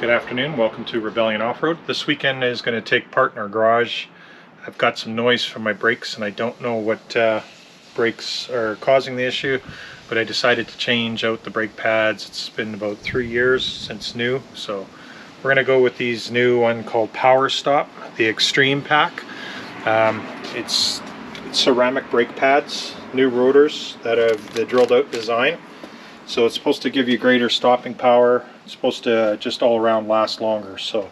Good afternoon, welcome to Rebellion Off-Road. This weekend is going to take part in our garage. I've got some noise from my brakes and I don't know what brakes are causing the issue, but I decided to change out the brake pads. It's been about 3 years since new, so we're going to go with these new one called Power Stop, the Extreme Pack. It's ceramic brake pads, new rotors that have the drilled out design. So it's supposed to give you greater stopping power. It's supposed to just all around last longer. So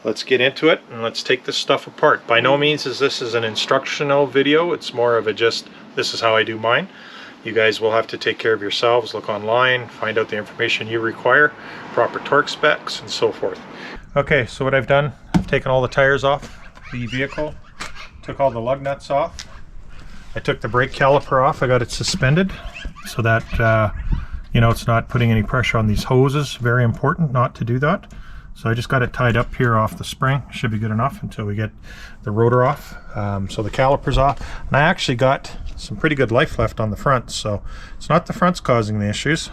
let's get into it and let's take this stuff apart. By no means is this an instructional video. It's more of a just, this is how I do mine. You guys will have to take care of yourselves, look online, find out the information you require, proper torque specs and so forth. Okay, so what I've done, I've taken all the tires off the vehicle, took all the lug nuts off. I took the brake caliper off. I got it suspended so that you know, it's not putting any pressure on these hoses. Very important not to do that. So I just got it tied up here off the spring. Should be good enough until we get the rotor off. So the caliper's off. And I actually got some pretty good life left on the front. So it's not the front's causing the issues,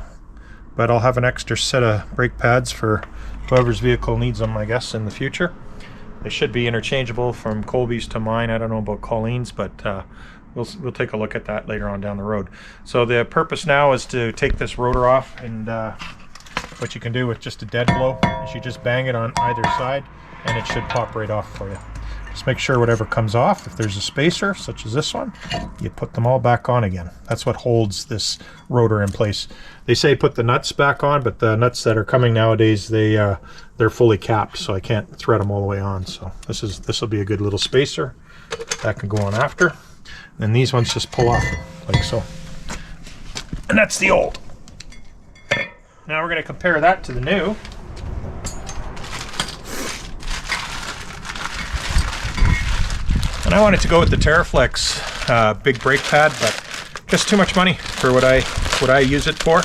but I'll have an extra set of brake pads for whoever's vehicle needs them, I guess, in the future. They should be interchangeable from Colby's to mine. I don't know about Colleen's, but we'll take a look at that later on down the road. So the purpose now is to take this rotor off, and what you can do with just a dead blow is you just bang it on either side and it should pop right off for you. Just make sure whatever comes off, if there's a spacer such as this one, you put them all back on again. That's what holds this rotor in place. They say put the nuts back on, but the nuts that are coming nowadays, they're fully capped, so I can't thread them all the way on. So this will be a good little spacer that can go on after. And these ones just pull off like so. And that's the old. Now we're going to compare that to the new. And I wanted to go with the TerraFlex big brake pad, but just too much money for what I use it for.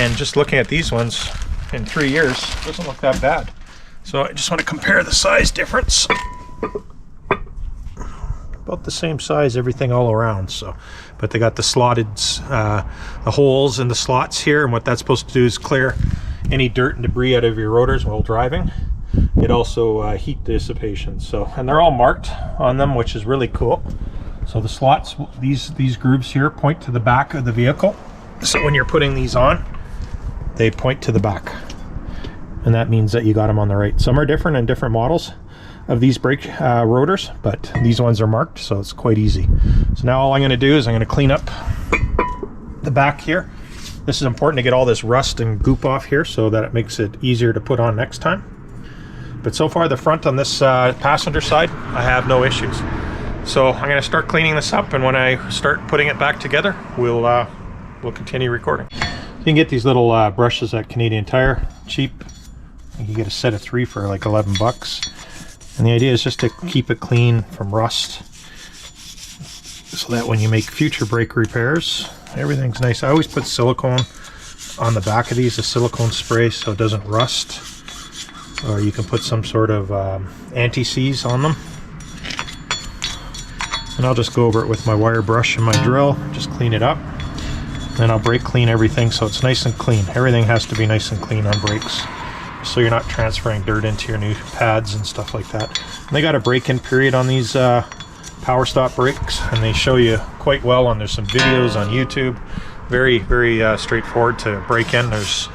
And just looking at these ones in 3 years, it doesn't look that bad. So I just want to compare the size difference. About the same size, everything all around. So, but they got the slotted the holes in the slots here, and what that's supposed to do is clear any dirt and debris out of your rotors while driving. It also heat dissipation. So, and they're all marked on them, which is really cool. So the slots, these grooves here point to the back of the vehicle. So when you're putting these on, they point to the back, and that means that you got them on the right. Some are different in different models of these brake rotors, but these ones are marked, so it's quite easy. So now all I'm going to do is I'm going to clean up the back here. This is important to get all this rust and goop off here so that it makes it easier to put on next time. But so far the front on this passenger side, I have no issues. So I'm going to start cleaning this up, and when I start putting it back together, we'll continue recording. You can get these little brushes at Canadian Tire, cheap. You can get a set of 3 for like 11 bucks. And the idea is just to keep it clean from rust, so that when you make future brake repairs, everything's nice. I always put silicone on the back of these, a silicone spray, so it doesn't rust. Or you can put some sort of anti-seize on them. And I'll just go over it with my wire brush and my drill, just clean it up. Then I'll brake clean everything so it's nice and clean. Everything has to be nice and clean on brakes, so you're not transferring dirt into your new pads and stuff like that. And they got a break-in period on these Power Stop brakes, and they show you quite well, and there's some videos on YouTube. Very straightforward to break in. There's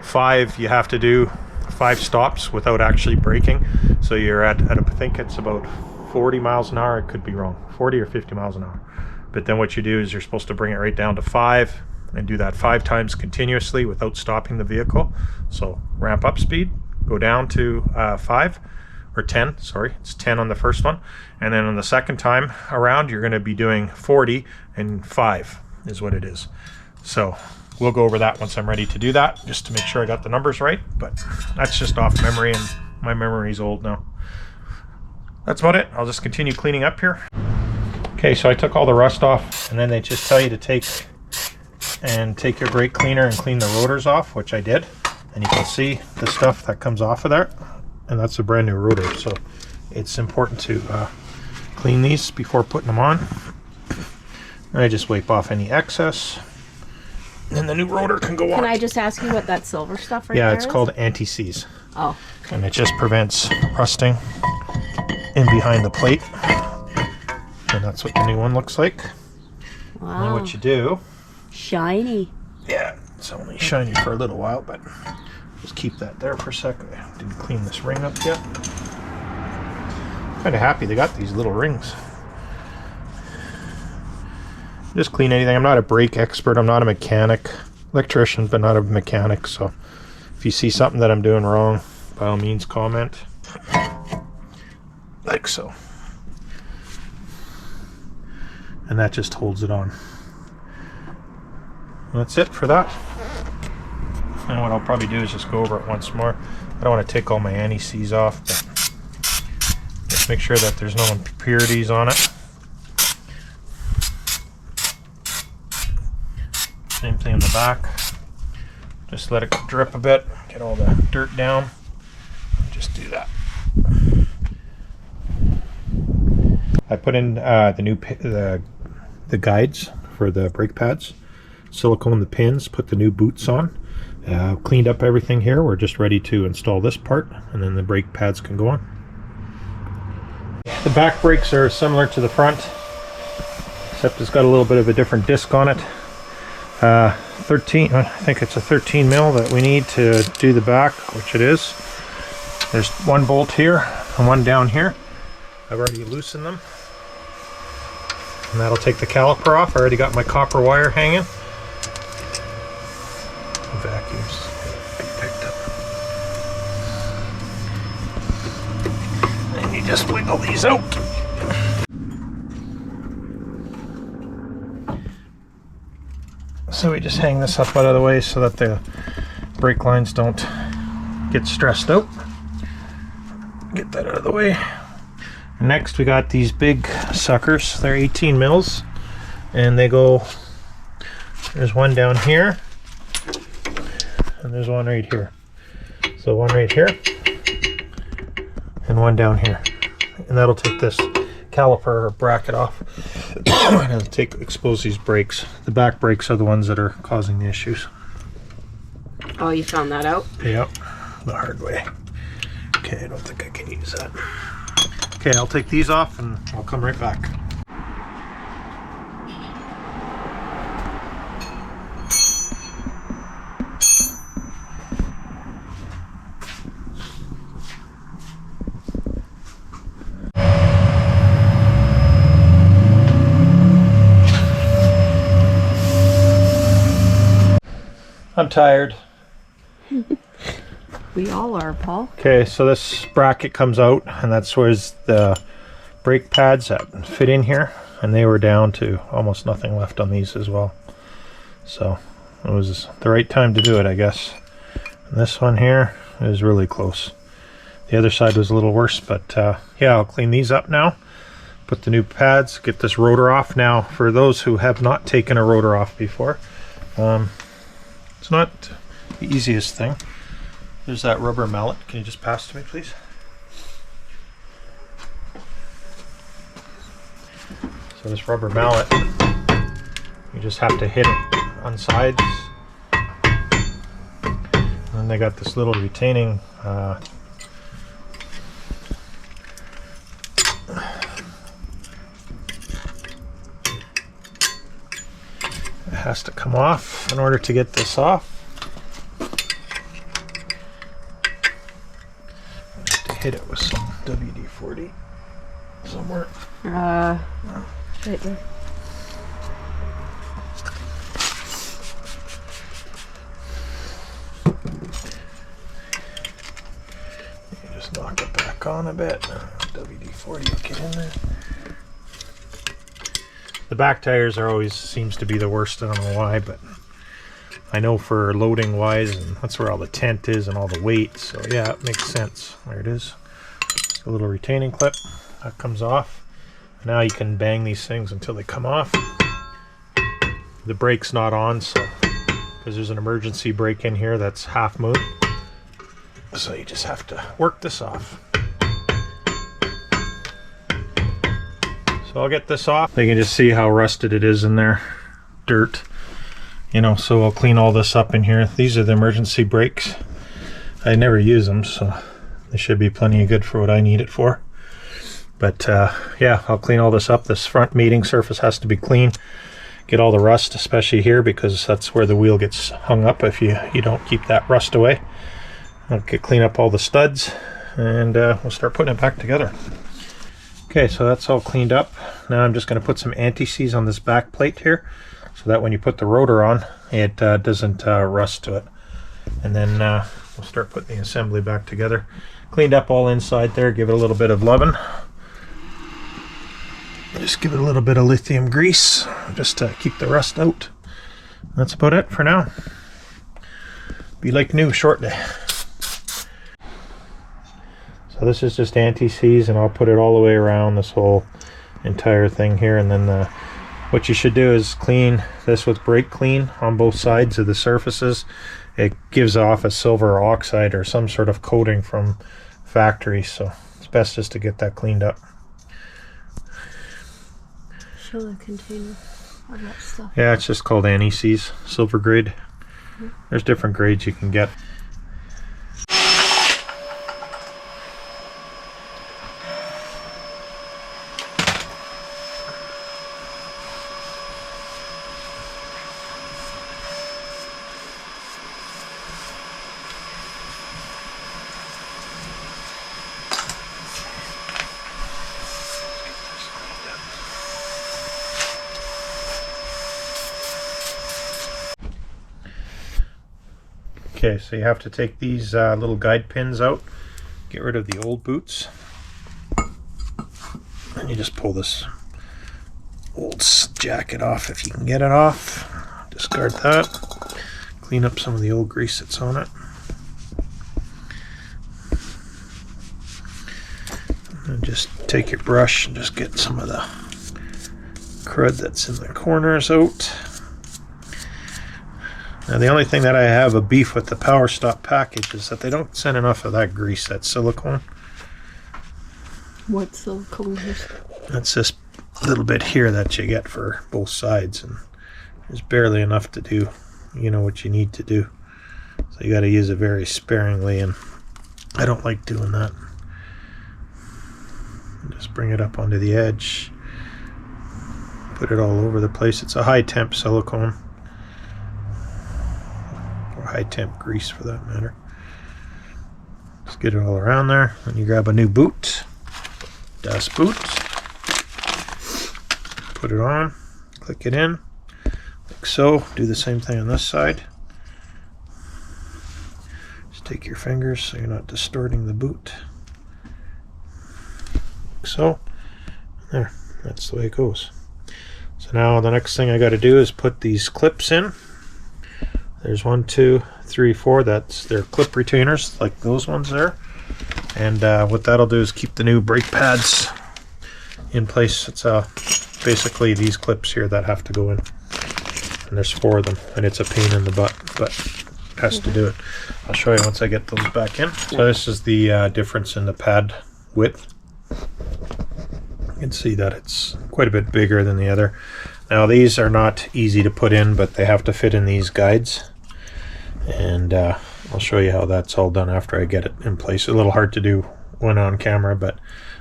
5, you have to do 5 stops without actually braking. So you're at I think it's about 40 miles an hour. I could be wrong, 40 or 50 miles an hour. But then what you do is you're supposed to bring it right down to 5 and do that 5 times continuously without stopping the vehicle. So ramp up speed, go down to 5 or 10, sorry, it's 10 on the first one, and then on the second time around you're going to be doing 40 and 5 is what it is. So we'll go over that once I'm ready to do that, just to make sure I got the numbers right, but that's just off memory, and my memory's old now. That's about it. I'll just continue cleaning up here. Okay, so I took all the rust off, and then they just tell you to take your brake cleaner and clean the rotors off, which I did. And you can see the stuff that comes off of there, and that's a brand new rotor. So it's important to clean these before putting them on. And I just wipe off any excess. and the new rotor can go on. Can I just ask you what that silver stuff right there Yeah, is? it's called anti-seize. Oh. And it just prevents rusting in behind the plate. And that's what the new one looks like. Wow. Now what you do... Shiny. Yeah, it's only shiny for a little while, but just keep that there for a second. I didn't clean this ring up yet. Kind of happy they got these little rings. Just clean anything. I'm not a brake expert. I'm not a mechanic. Electrician, but not a mechanic. So if you see something that I'm doing wrong, by all means comment. Like so. And that just holds it on. That's it for that. And what I'll probably do is just go over it once more. I don't want to take all my anti-seize off, but just make sure that there's no impurities on it. Same thing in the back. Just let it drip a bit, get all the dirt down. Just do that. I put in the guides for the brake pads, silicone the pins, put the new boots on, cleaned up everything here. We're just ready to install this part, and then the brake pads can go on. The back brakes are similar to the front, except it's got a little bit of a different disc on it. 13, I think it's a 13 mil that we need to do the back, which it is. There's one bolt here and one down here. I've already loosened them. And that'll take the caliper off. I already got my copper wire hanging. Vacuums be picked up. And you just wiggle these out. So we just hang this up out of the way so that the brake lines don't get stressed out. Get that out of the way. Next we got these big suckers. They're 18 mils and they go, there's one down here and there's one right here. So one right here and one down here. And that'll take this caliper bracket off and expose these brakes. The back brakes are the ones that are causing the issues. Oh, you found that out? Yep, the hard way. Okay, I don't think I can use that. Okay, I'll take these off and I'll come right back. I'm tired. We all are, Paul. Okay, so this bracket comes out, and that's where's the brake pads that fit in here, and they were down to almost nothing left on these as well. So it was the right time to do it, I guess. And this one here is really close. The other side was a little worse, but yeah, I'll clean these up now. Put the new pads, get this rotor off. Now, for those who have not taken a rotor off before, it's not the easiest thing. There's that rubber mallet. Can you just pass to me, please? So this rubber mallet, you just have to hit it on sides. And then they got this little retaining it has to come off in order to get this off. Hit it with some WD-40 somewhere. Right there. You just knock it back on a bit. WD-40 will get in there. The back tires are always seems to be the worst. I don't know why, but I know for loading wise, and that's where all the tent is and all the weight, so yeah, it makes sense. There it is. A little retaining clip that comes off. Now you can bang these things until they come off. The brake's not on, so because there's an emergency brake in here that's half moved, so you just have to work this off. So I'll get this off. You can just see how rusted it is in there. Dirt. You know, so I'll clean all this up in here. These are the emergency brakes. I never use them, so they should be plenty good for what I need it for. But yeah, I'll clean all this up. This front mating surface has to be clean. Get all the rust, especially here, because that's where the wheel gets hung up if you don't keep that rust away. I'll clean up all the studs, and we'll start putting it back together. Okay, so that's all cleaned up. Now I'm just going to put some anti-seize on this back plate here, so that when you put the rotor on, it doesn't rust to it. And then we'll start putting the assembly back together. Cleaned up all inside there, give it a little bit of loving. Just give it a little bit of lithium grease, just to keep the rust out. That's about it for now. Be like new shortly. So this is just anti-seize, and I'll put it all the way around this whole entire thing here. And then what you should do is clean this with brake clean on both sides of the surfaces. It gives off a silver oxide or some sort of coating from factory, so it's best just to get that cleaned up. Show the container of that stuff. Yeah, it's just called anti-seize, silver grade. There's different grades you can get. Okay, so you have to take these little guide pins out, get rid of the old boots, and you just pull this old jacket off if you can get it off. Discard that, clean up some of the old grease that's on it, and just take your brush and just get some of the crud that's in the corners out. Now the only thing that I have a beef with the Power Stop package is that they don't send enough of that grease, that silicone. What silicone is? That's this little bit here that you get for both sides, and there's barely enough to do, you know, what you need to do. So you got to use it very sparingly, and I don't like doing that. Just bring it up onto the edge, put it all over the place. It's a high temp silicone. High temp grease for that matter. Just get it all around there. Then you grab a new boot, Das Boot, put it on, click it in, like so. Do the same thing on this side. Just take your fingers so you're not distorting the boot. Like so. There, that's the way it goes. So now the next thing I got to do is put these clips in. There's 1, 2, 3, 4. That's their clip retainers, like those ones there. And what that'll do is keep the new brake pads in place. It's basically these clips here that have to go in. And there's 4 of them, and it's a pain in the butt, but it has to do it. I'll show you once I get those back in. So this is the difference in the pad width. You can see that it's quite a bit bigger than the other. Now these are not easy to put in, but they have to fit in these guides, and I'll show you how that's all done after I get it in place. A little hard to do when on camera, but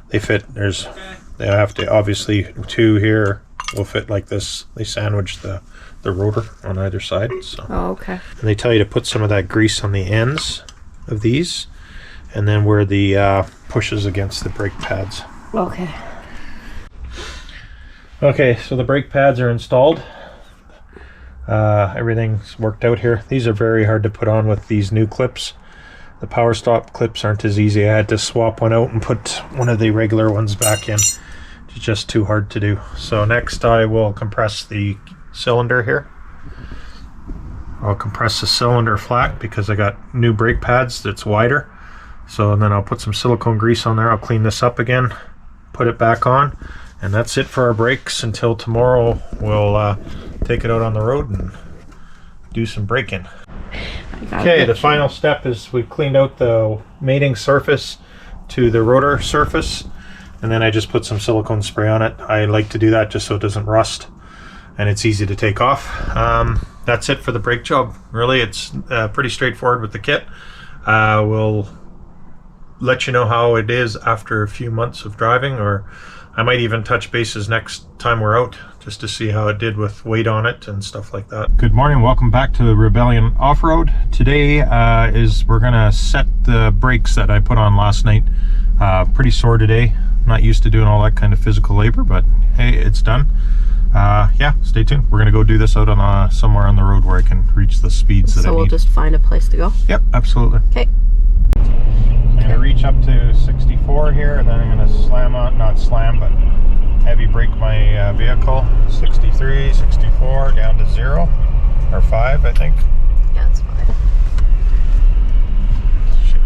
they fit. They have to, obviously 2 here will fit like this. They sandwich the rotor on either side. So. Oh, okay. And they tell you to put some of that grease on the ends of these, and then where the pushes against the brake pads. Okay. Okay, so the brake pads are installed. Everything's worked out here. These are very hard to put on with these new clips. The Power Stop clips aren't as easy. I had to swap one out and put one of the regular ones back in. It's just too hard to do. So next I will compress the cylinder here. I'll compress the cylinder flat because I got new brake pads that's wider. So then I'll put some silicone grease on there. I'll clean this up again, put it back on. And that's it for our brakes until tomorrow. We'll take it out on the road and do some braking. Okay, the final step is we've cleaned out the mating surface to the rotor surface, and then I just put some silicone spray on it. I like to do that just so it doesn't rust. and it's easy to take off. That's it for the brake job. Really, it's pretty straightforward with the kit. We'll let you know how it is after a few months of driving, or I might even touch bases next time we're out just to see how it did with weight on it and stuff like that. Good morning, welcome back to Rebellion Off-Road. Today we're gonna set the brakes that I put on last night. Pretty sore today. Not used to doing all that kind of physical labor, but hey, it's done. Yeah, stay tuned. We're gonna go do this out on somewhere on the road where I can reach the speeds that I need. So we'll just find a place to go? Yep, absolutely. Okay. I'm going to reach up to 64 here, and then I'm going to slam on, not slam, but heavy brake my vehicle. 63, 64, down to 0, or 5, I think. Yeah, it's 5. Shit.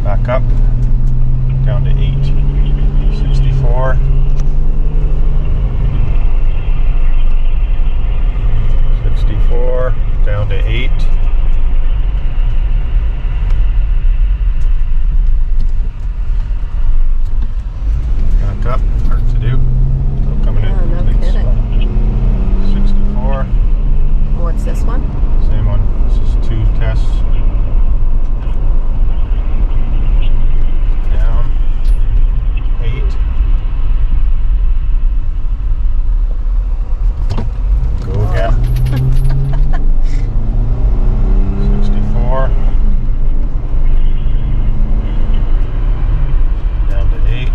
Back up, down to 8. 64. 64, down to 8. Up, hard to do. Still coming in. No kidding. 64. What's this one? Same one. This is 2 tests. Down. 8. Go again. 64. Down to 8.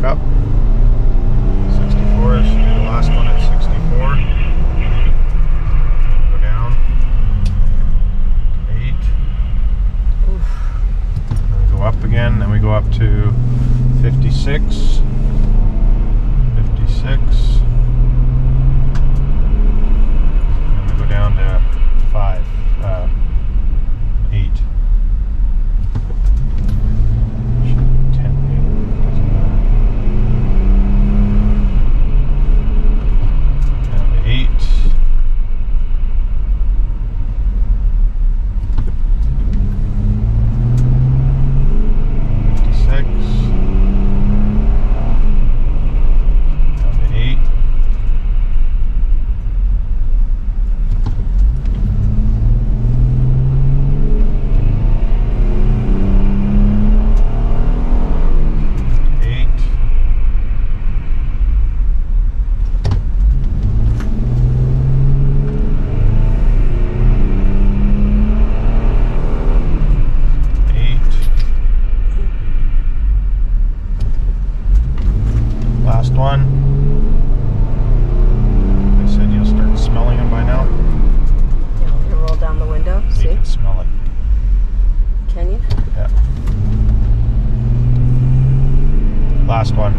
Up 64 should be the last one at 64. Go down 8. Oof. Then we go up again, then we go up to 56. 56. And we go down to 5. 8. Last one. They said you'll start smelling them by now. Yeah, you roll down the window, You see? can smell it. Can you? Yeah. Last one.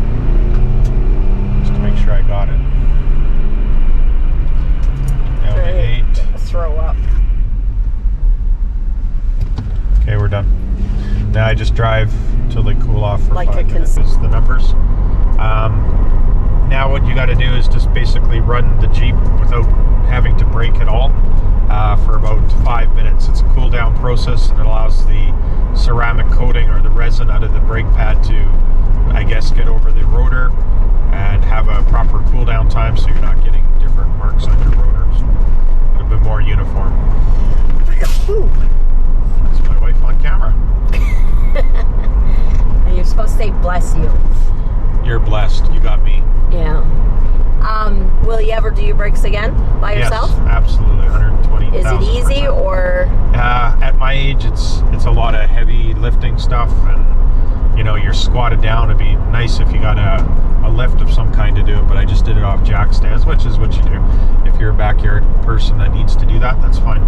Just to make sure I got it. Down to 8. Throw up. Okay, we're done. Now I just drive until they cool off for Like 5 minutes. This is the numbers. Now what you got to do is just basically run the Jeep without having to brake at all for about 5 minutes. It's a cool down process, and it allows the ceramic coating or the resin out of the brake pad to, I guess, get over the rotor and have a proper cool down time, so you're not getting different marks on your rotors. A bit more uniform. That's my wife on camera. And you're supposed to say bless you. You're blessed. You got me. Yeah. Will you ever do your brakes again by yourself? Yes, absolutely. 120,000%. Is it easy or? At my age, it's a lot of heavy lifting stuff, and you know, you're squatted down. It'd be nice if you got a lift of some kind to do it, but I just did it off jack stands, which is what you do. If you're a backyard person that needs to do that, that's fine.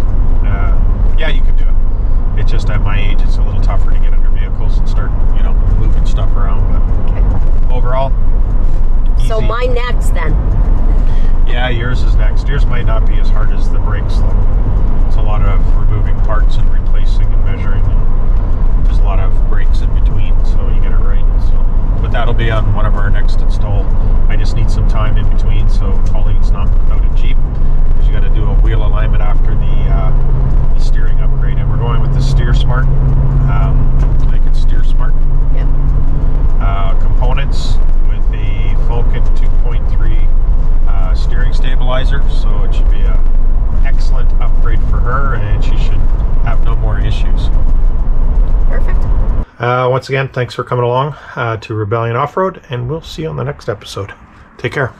Yeah, you can do it. It's just at my age, it's a little tougher to get under vehicles and start, you know, moving stuff around. But Okay. overall, easy. So mine next then. Yeah, yours is next. Yours might not be as hard as the brakes though. It's a lot of removing parts and replacing and measuring. And there's a lot of brakes in between, so you get it right. So, but that'll be on one of our next install. I just need some time in between, so Colleen's not out of Jeep because you got to do a wheel alignment after the steering upgrade, and we're going with the Steer Smart. I think it's Steer Smart. Yep. Components with the Falcon 2.3 steering stabilizer, so it should be an excellent upgrade for her, and she should have no more issues. Perfect. Once again, thanks for coming along to Rebellion Off-Road, and we'll see you on the next episode. Take care.